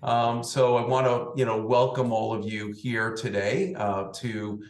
So I want to, welcome all of you here today to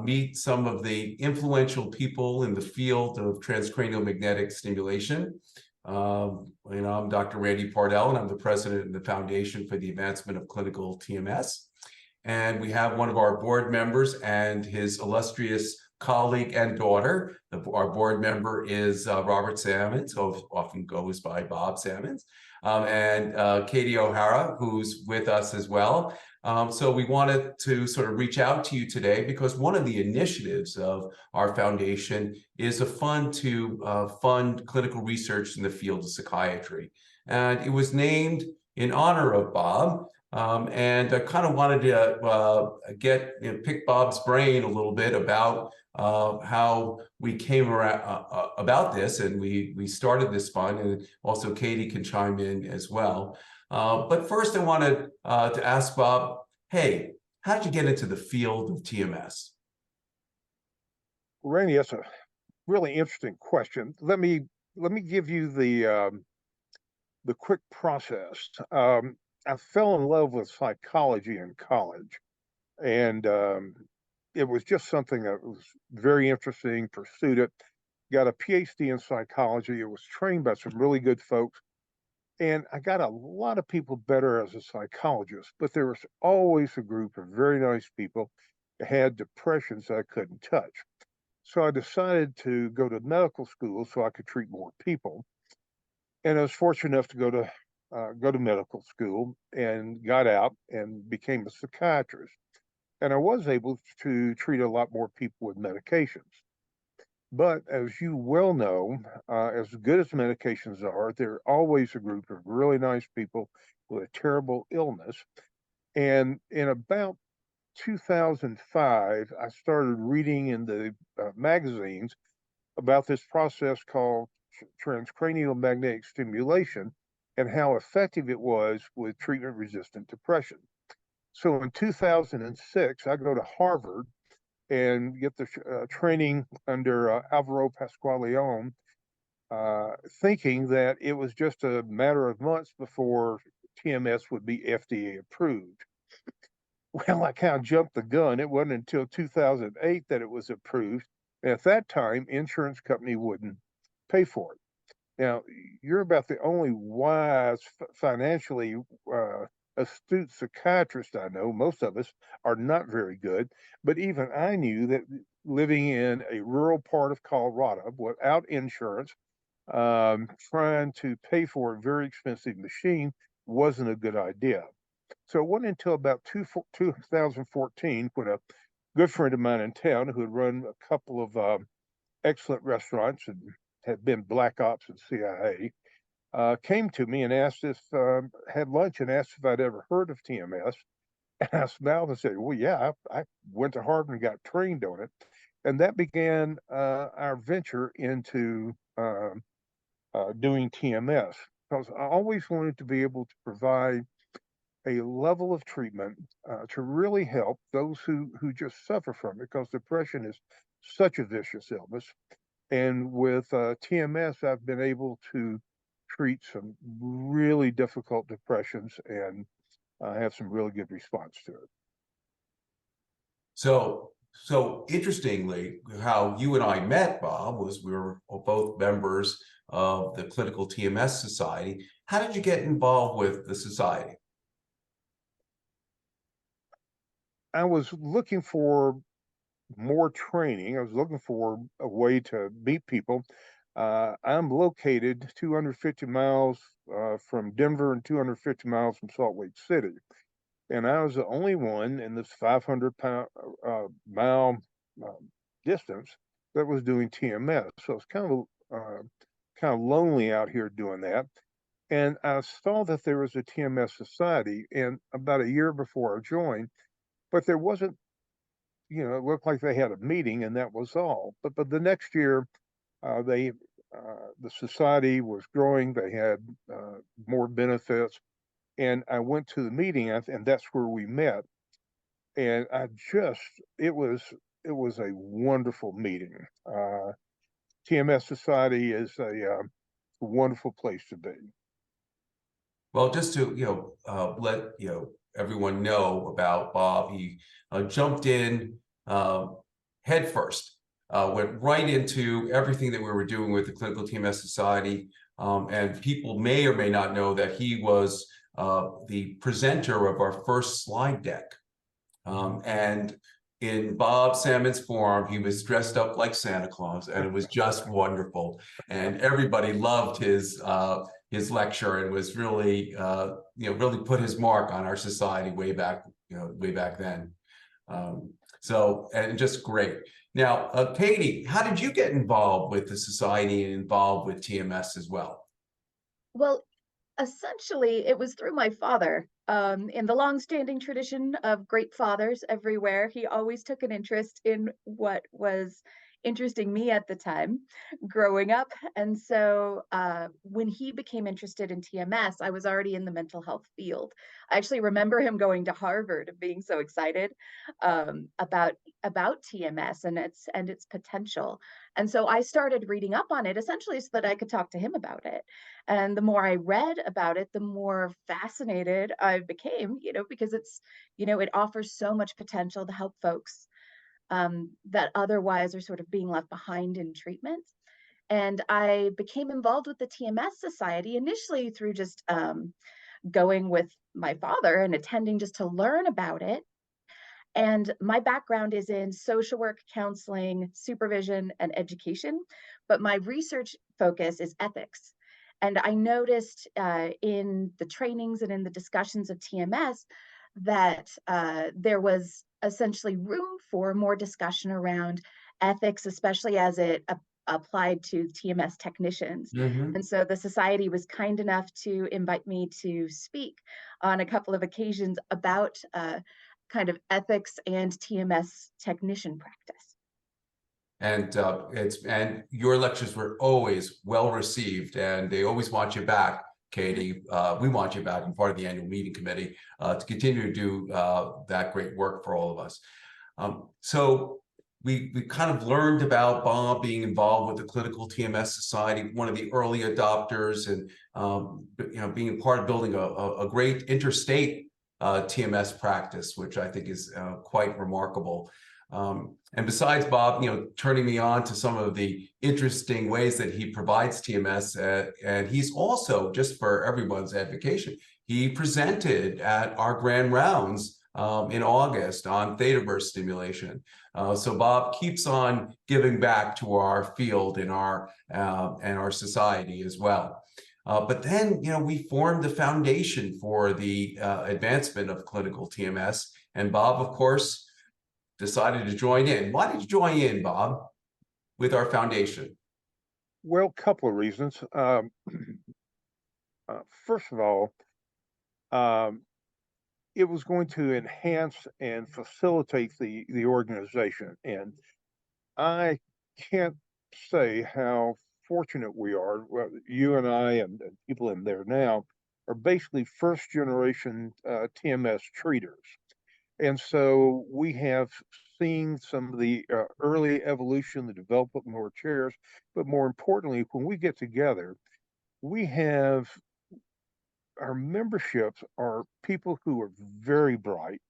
meet some of the influential people in the field of transcranial magnetic stimulation. I'm Dr. Randy Pardell, and I'm the president of the Foundation for the Advancement of Clinical TMS. And we have one of our board members and his illustrious colleague and daughter. Our board member is Robert Sammons, who often goes by Bob Sammons, and Katie O'Hara, who's with us as well. So we wanted to sort of reach out to you today because one of the initiatives of our foundation is a fund to fund clinical research in the field of psychiatry. And it was named in honor of Bob. And I kind of wanted to pick Bob's brain a little bit about how we came around about this, and we started this fund, and also Katie can chime in as well. But first, I wanted to ask Bob, hey, how did you get into the field of TMS? Randy, that's a really interesting question. Let me give you the quick process. I fell in love with psychology in college, and it was just something that was very interesting. Pursued it, got a PhD in psychology. It was trained by some really good folks, and I got a lot of people better as a psychologist. But there was always a group of very nice people that had depressions that I couldn't touch. So I decided to go to medical school so I could treat more people. And I was fortunate enough to go to medical school and got out and became a psychiatrist. And I was able to treat a lot more people with medications. But as you well know, as good as medications are, there are always a group of really nice people with a terrible illness. And in about 2005, I started reading in the magazines about this process called transcranial magnetic stimulation and how effective it was with treatment-resistant depression. So in 2006, I go to Harvard and get the training under Alvaro Pasqualeone, thinking that it was just a matter of months before TMS would be FDA approved. Well, I kind of jumped the gun. It wasn't until 2008 that it was approved. And at that time, insurance company wouldn't pay for it. Now, you're about the only wise, financially astute psychiatrist I know. Most of us are not very good. But even I knew that living in a rural part of Colorado without insurance, trying to pay for a very expensive machine wasn't a good idea. So it wasn't until about 2014 when a good friend of mine in town who had run a couple of excellent restaurants and had been black ops and CIA, came to me and asked if, had lunch and asked if I'd ever heard of TMS. And I smiled and said, well, yeah, I went to Harvard and got trained on it. And that began our venture into doing TMS, because I always wanted to be able to provide a level of treatment to really help those who just suffer from it, because depression is such a vicious illness. And with TMS, I've been able to treat some really difficult depressions and have some really good response to it. So interestingly, how you and I met, Bob, was we were both members of the Clinical TMS Society. How did you get involved with the society? I was looking for more training. I was looking for a way to meet people. I'm located 250 miles from Denver and 250 miles from Salt Lake City. And I was the only one in this 500 mile distance that was doing TMS. So it's kind of lonely out here doing that. And I saw that there was a TMS society, and about a year before I joined, but there wasn't, it looked like they had a meeting and that was all. But the next year, the society was growing. They had more benefits, and I went to the meeting, and that's where we met. And it was a wonderful meeting. TMS Society is a wonderful place to be. Well, just to let everyone know about Bob, he jumped in head first, went right into everything that we were doing with the Clinical TMS Society, and people may or may not know that he was the presenter of our first slide deck. And in Bob Sammons' form, he was dressed up like Santa Claus, and it was just wonderful. And everybody loved his lecture, and was really really put his mark on our society way back then. And just great. Now, Katie, how did you get involved with the society and involved with TMS as well? Well, essentially, it was through my father. In the long-standing tradition of great fathers everywhere, he always took an interest in what was interesting me at the time growing up. And so when he became interested in TMS, I was already in the mental health field. I actually remember him going to Harvard and being so excited about TMS and its potential. And so I started reading up on it essentially so that I could talk to him about it. And the more I read about it, the more fascinated I became, because it offers so much potential to help folks that otherwise are sort of being left behind in treatment. And I became involved with the TMS Society initially through just going with my father and attending just to learn about it. And my background is in social work, counseling, supervision, and education, but my research focus is ethics. And I noticed in the trainings and in the discussions of TMS that there was essentially room for more discussion around ethics, especially as it applied to TMS technicians. Mm-hmm. And so the society was kind enough to invite me to speak on a couple of occasions about kind of ethics and TMS technician practice. And your lectures were always well received, and they always want you back, Katie. We want you back and part of the annual meeting committee to continue to do that great work for all of us. So we kind of learned about Bob being involved with the Clinical TMS Society, one of the early adopters, and being part of building a great interstate TMS practice, which I think is quite remarkable. And besides Bob, turning me on to some of the interesting ways that he provides TMS, and he's also, just for everyone's edification, he presented at our grand rounds in August on theta burst stimulation. So Bob keeps on giving back to our field and our society as well. But then, we formed the foundation for the advancement of clinical TMS, and Bob, of course, decided to join in. Why did you join in, Bob, with our foundation? Well, a couple of reasons. First of all, it was going to enhance and facilitate the organization. And I can't say how fortunate we are. Well, you and I and people in there now are basically first generation TMS treaters. And so we have seen some of the early evolution, the development of more chairs, but more importantly, when we get together, we have our memberships are people who are very bright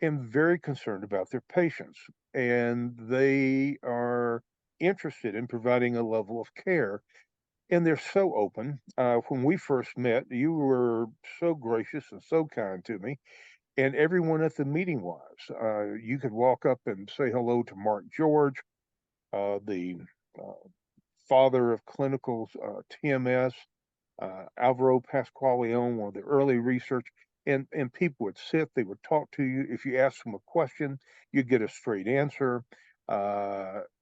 and very concerned about their patients, and they are interested in providing a level of care. And they're so open. When we first met, you were so gracious and so kind to me, and everyone at the meeting was. You could walk up and say hello to Mark George, the uh, father of clinical TMS, Alvaro Pasqualeone, one of the early research, and people would sit, they would talk to you. If you asked them a question, you'd get a straight answer.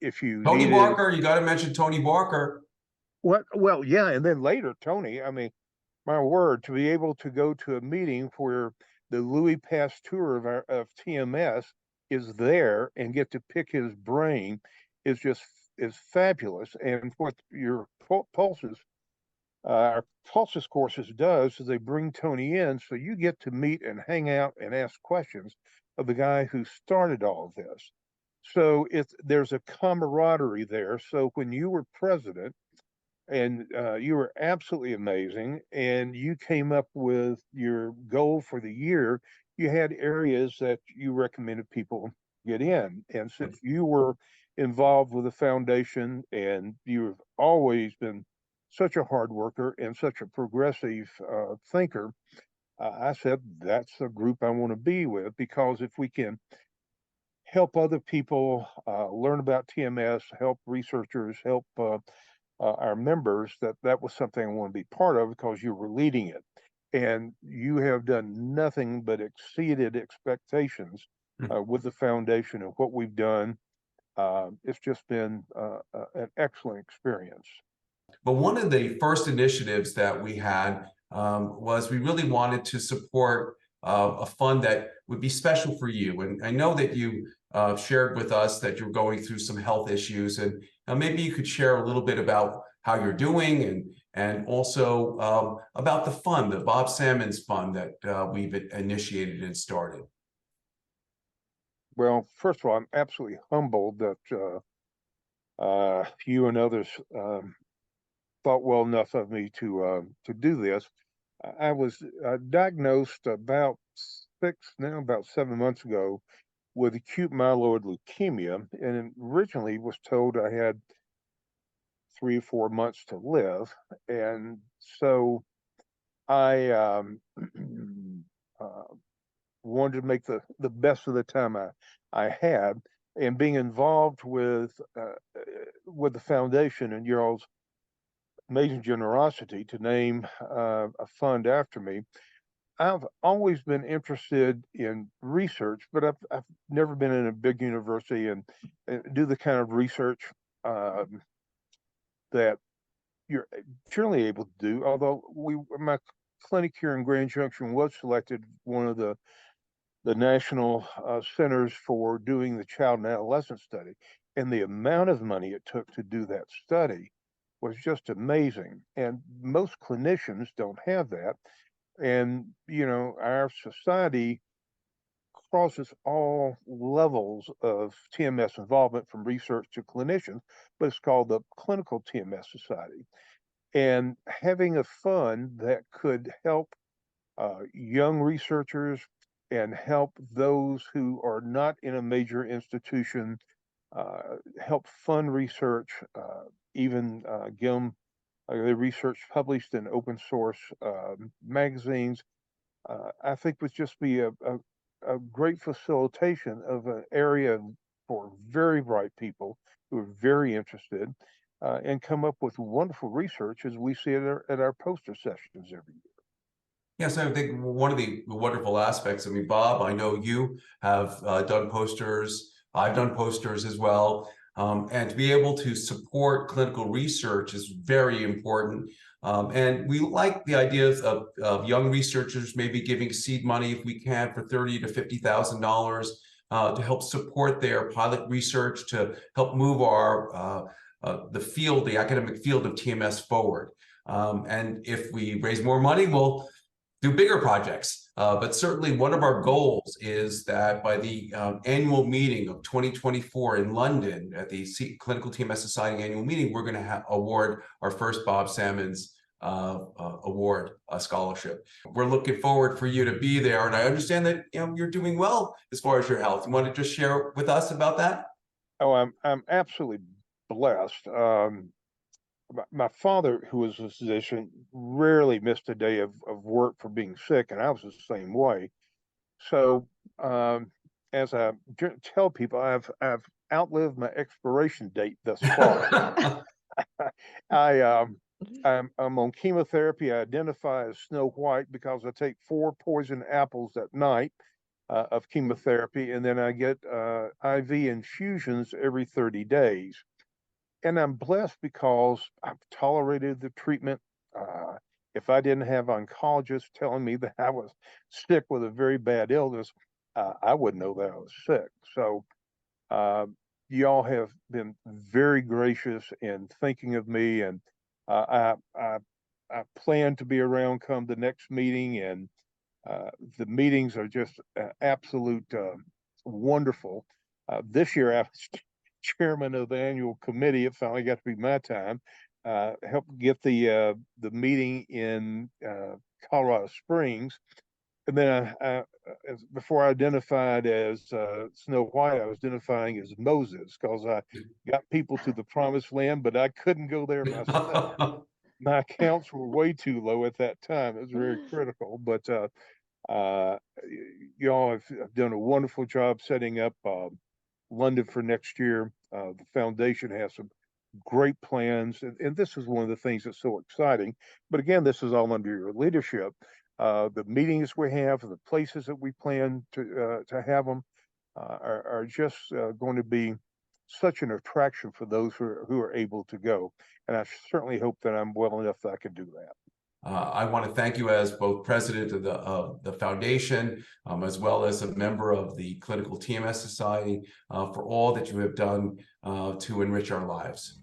If you Tony needed, Barker, you got to mention Tony Barker. what? Well, yeah, and then later, Tony. I mean, my word, to be able to go to a meeting where the Louis Pasteur of TMS is there and get to pick his brain is fabulous. And what your our pulses courses does is they bring Tony in, so you get to meet and hang out and ask questions of the guy who started all of this. So there's a camaraderie there. So when you were president, and you were absolutely amazing. And you came up with your goal for the year. You had areas that you recommended people get in. And since you were involved with the foundation and you've always been such a hard worker and such a progressive thinker, I said, that's the group I want to be with, because if we can help other people learn about TMS, help researchers, help our members, that was something I want to be part of, because you were leading it. And you have done nothing but exceeded expectations with the foundation and what we've done. It's just been an excellent experience. But one of the first initiatives that we had was we really wanted to support a fund that would be special for you. And I know that you shared with us that you're going through some health issues, and maybe you could share a little bit about how you're doing, and also about the fund, the Bob Sammons Fund that we've initiated and started. Well, first of all, I'm absolutely humbled that you and others thought well enough of me to do this. I was diagnosed about 7 months ago with acute myeloid leukemia, and originally was told I had 3 or 4 months to live. And so I wanted to make the best of the time I had, and being involved with the foundation and your all's amazing generosity to name a fund after me. I've always been interested in research, but I've never been in a big university and do the kind of research that you're generally able to do. Although my clinic here in Grand Junction was selected one of the national centers for doing the child and adolescent study, and the amount of money it took to do that study was just amazing. And most clinicians don't have that. And, you know, our society crosses all levels of TMS involvement, from research to clinicians, but it's called the Clinical TMS Society. And having a fund that could help young researchers and help those who are not in a major institution, help fund research, even get them the research published in open source magazines, I think would just be a great facilitation of an area for very bright people who are very interested and come up with wonderful research, as we see at our poster sessions every year. Yes, I think one of the wonderful aspects, I mean, Bob, I know you have done posters, I've done posters as well, and to be able to support clinical research is very important. And we like the ideas of young researchers maybe giving seed money, if we can, for $30,000 to $50,000 to help support their pilot research, to help move our the academic field of TMS forward. And if we raise more money, we'll do bigger projects. But certainly one of our goals is that by the annual meeting of 2024 in London, at the Clinical TMS Society annual meeting, we're going to award our first Bob Sammons award, scholarship. We're looking forward for you to be there. And I understand that you're doing well as far as your health. You want to just share with us about that? Oh, I'm absolutely blessed. My father, who was a physician, rarely missed a day of work for being sick, and I was the same way. So, as I tell people, I've outlived my expiration date thus far. I'm on chemotherapy. I identify as Snow White because I take 4 poison apples at night of chemotherapy, and then I get IV infusions every 30 days. And I'm blessed because I've tolerated the treatment. If I didn't have oncologists telling me that I was sick with a very bad illness, I wouldn't know that I was sick. So y'all have been very gracious in thinking of me, and I plan to be around come the next meeting, and the meetings are just absolute wonderful. This year I was chairman of the annual committee. It finally got to be my time. helped get the meeting in Colorado Springs. And then before I identified as Snow White, I was identifying as Moses, because I got people to the promised land, but I couldn't go there myself. My accounts were way too low at that time. It was very critical, but you all have done a wonderful job setting up London for next year. The foundation has some great plans, and this is one of the things that's so exciting. But again, this is all under your leadership. The meetings we have, the places that we plan to have them are just going to be such an attraction for those who are able to go. And I certainly hope that I'm well enough that I can do that. I want to thank you as both president of the foundation, as well as a member of the Clinical TMS Society, for all that you have done to enrich our lives.